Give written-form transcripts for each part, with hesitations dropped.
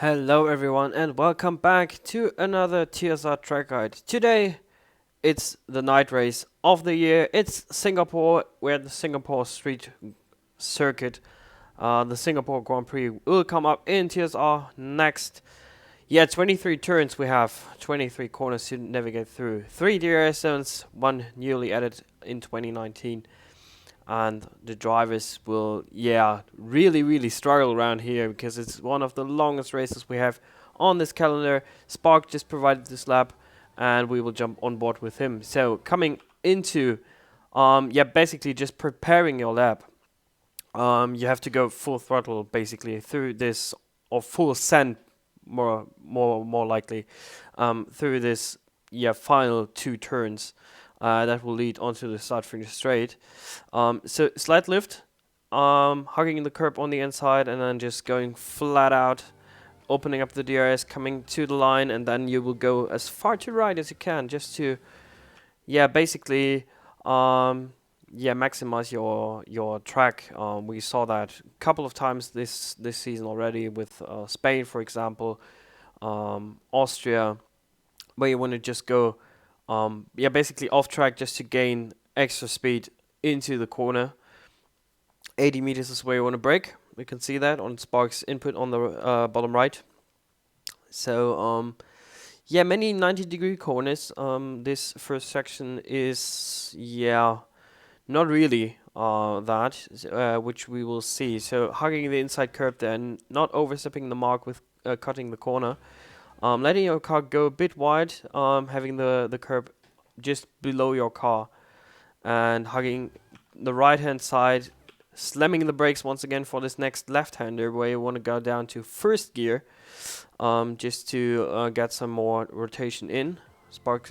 Hello everyone and welcome back to another TSR track guide. Today it's the night race of the year. It's Singapore. We're at the Singapore Street Circuit. The Singapore Grand Prix will come up in TSR next. Yeah, 23 turns we have, 23 corners to navigate through. 3 DRS zones, one newly added in 2019. And the drivers will, really struggle around here because it's one of the longest races we have on this calendar. Spark just provided this lap, and we will jump on board with him. So coming into, basically just preparing your lap. You have to go full throttle basically through this, or full send, more likely, through this, final 2 turns. That will lead onto the start finish straight. So slight lift, hugging the curb on the inside, and then just going flat out, opening up the DRS, coming to the line, and then you will go as far to right as you can, just to, basically, maximize your track. We saw that a couple of times this season already with Spain, for example, Austria, where you want to just go basically off track just to gain extra speed into the corner. 80 meters is where you want to brake. We can see that on Spark's input on the bottom right. So many 90-degree corners. This first section is not really which we will see. So hugging the inside curb there and not overstepping the mark with cutting the corner. Letting your car go a bit wide, having the curb just below your car, and hugging the right hand side, slamming the brakes once again for this next left-hander where you want to go down to first gear, just to get some more rotation in. Spark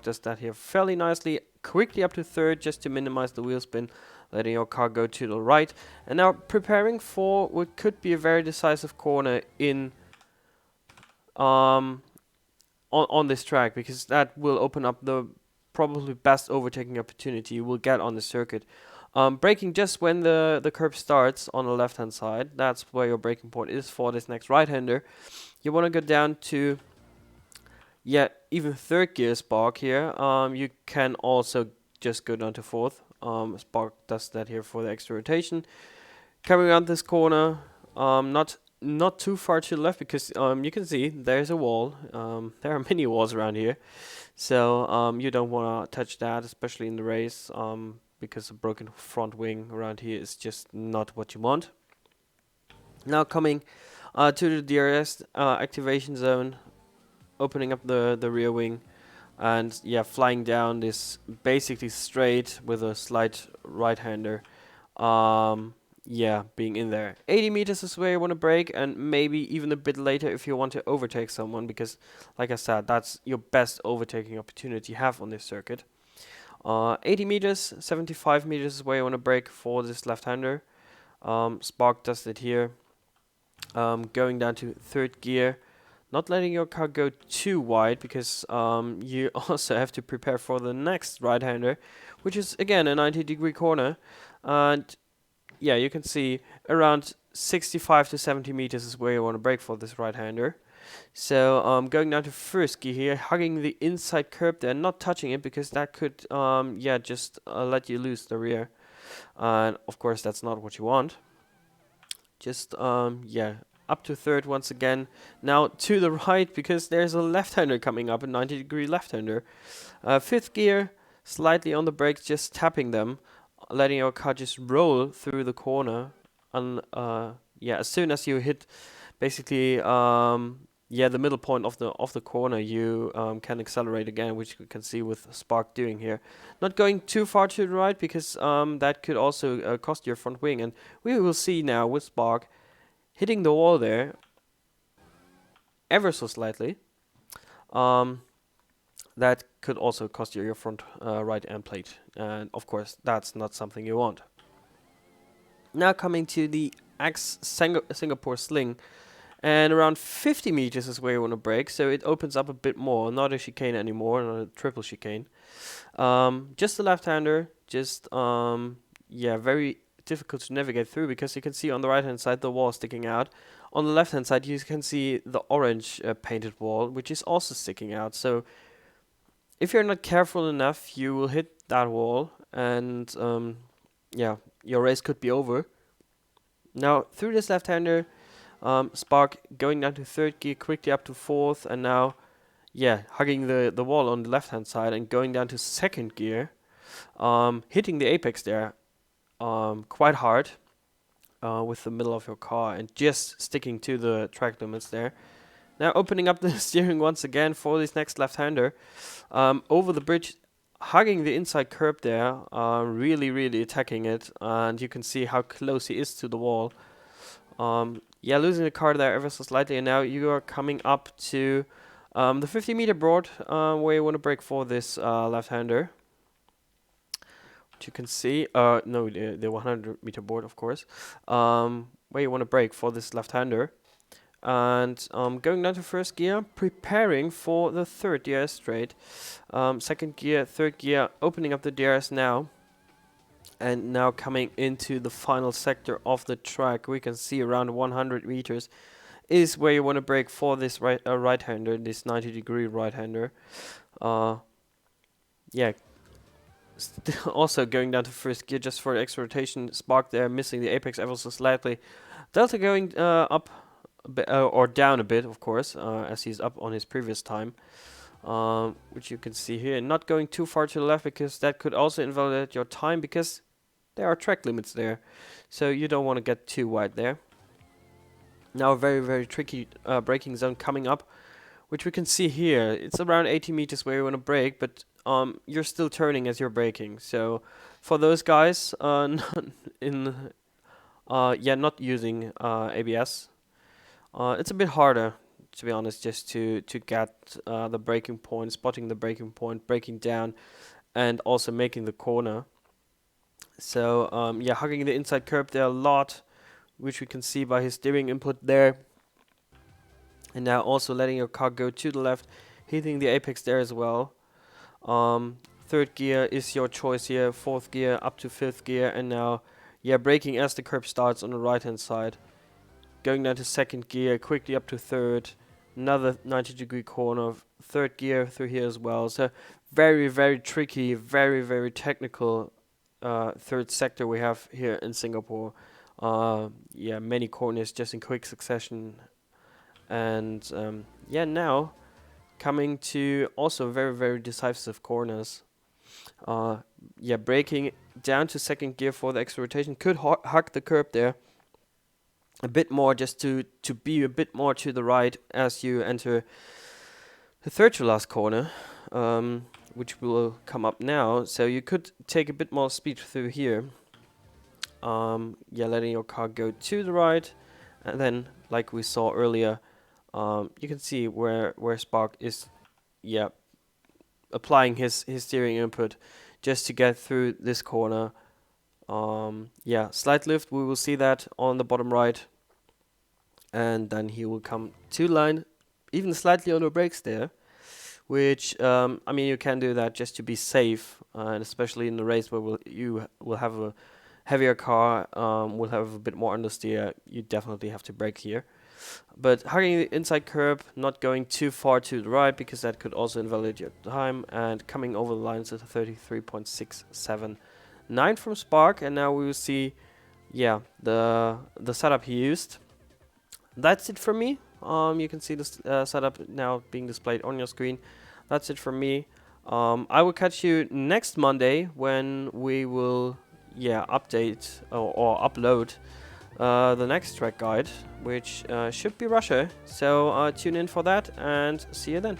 does that here fairly nicely, quickly up to third just to minimize the wheel spin, letting your car go to the right, and now preparing for what could be a very decisive corner in on this track, because that will open up the probably best overtaking opportunity you will get on the circuit. Braking just when the curb starts on the left hand side. That's where your braking point is for this next right hander. You want to go down to even third gear Spark here. You can also just go down to fourth. Spark does that here for the extra rotation. Coming around this corner, not too far to the left, because you can see there's a wall. There are many walls around here, so you don't want to touch that, especially in the race, because a broken front wing around here is just not what you want. Now coming to the DRS activation zone, opening up the rear wing, and flying down this basically straight with a slight right-hander. Being in there. 80 meters is where you want to brake, and maybe even a bit later if you want to overtake someone, because, like I said, that's your best overtaking opportunity you have on this circuit. 80 meters, 75 meters is where you want to brake for this left-hander. Spark does it here. Going down to third gear, not letting your car go too wide, because you also have to prepare for the next right-hander, which is again a 90-degree corner, and you can see around 65 to 70 meters is where you want to brake for this right-hander. So going down to first gear here, hugging the inside curb there, not touching it, because that could just let you lose the rear, and of course that's not what you want. Just up to third once again. Now to the right, because there's a left-hander coming up, a 90-degree left-hander. Fifth gear, slightly on the brakes, just tapping them, letting your car just roll through the corner. And as soon as you hit basically the middle point of the corner, you can accelerate again, which you can see with Spark doing here. Not going too far to the right, because that could also cost your front wing, and we will see now with Spark hitting the wall there ever so slightly. That could also cost you your front right end plate, and of course that's not something you want. Now coming to the Singapore Sling, and around 50 meters is where you want to brake, so it opens up a bit more, not a chicane anymore, not a triple chicane. Just the left-hander, just very difficult to navigate through, because you can see on the right hand side the wall sticking out. on the left hand side you can see the orange painted wall, which is also sticking out. So if you're not careful enough, you will hit that wall, and yeah, your race could be over. Now through this left-hander, Spark going down to third gear, quickly up to fourth, and now, yeah, hugging the wall on the left-hand side and going down to second gear, hitting the apex there quite hard with the middle of your car and just sticking to the track limits there. Now opening up the steering once again for this next left-hander, over the bridge, hugging the inside curb there, really attacking it, and you can see how close he is to the wall. Yeah, losing the car there ever so slightly, and now you are coming up to the 50-meter board where you want to brake for this left-hander. Which you can see, no, the 100-meter board, of course, where you want to brake for this left-hander. And going down to first gear, preparing for the third DRS straight. Second gear, third gear, opening up the DRS now. And now coming into the final sector of the track, we can see around 100 meters is where you want to brake for this right-hander, this 90-degree right-hander. Yeah. Also going down to first gear just for the extra rotation. Spark there, missing the apex ever so slightly. Delta going up or down a bit, of course, as he's up on his previous time, which you can see here. Not going too far to the left, because that could also invalidate your time, because there are track limits there, so you don't want to get too wide there. Now a very tricky braking zone coming up, which we can see here. It's around 80 meters where you want to brake, but you're still turning as you're braking. So for those guys not using ABS, it's a bit harder, to be honest, just to get the braking point, spotting the braking point, braking down, and also making the corner. So yeah, hugging the inside curb there a lot, which we can see by his steering input there. And now also letting your car go to the left, hitting the apex there as well. Third gear is your choice here, fourth gear up to fifth gear, and now, yeah, braking as the curb starts on the right hand side. Going down to second gear, quickly up to third, another 90-degree corner, third gear through here as well. So very tricky, very technical third sector we have here in Singapore. Yeah, many corners just in quick succession. And yeah, now coming to also very decisive corners. Yeah, braking down to second gear for the extra rotation. Could hug the curb there a bit more, just to be a bit more to the right as you enter the third to last corner, which will come up now. So you could take a bit more speed through here. Yeah, letting your car go to the right, and then, like we saw earlier, you can see where Spark is, yeah, applying his steering input just to get through this corner. Yeah, slight lift, we will see that on the bottom right, and then he will come to line, even slightly on the brakes there, which I mean, you can do that just to be safe, and especially in the race where you will have a heavier car, will have a bit more understeer, you definitely have to brake here. But hugging the inside curb, not going too far to the right, because that could also invalidate your time, and coming over the lines at 33.679 from Spark. And now we will see, yeah, the setup he used. That's it from me. You can see this setup now being displayed on your screen. That's it from me. I will catch you next Monday when we will, yeah, update or upload the next track guide, which should be Russia. So tune in for that, and see you then.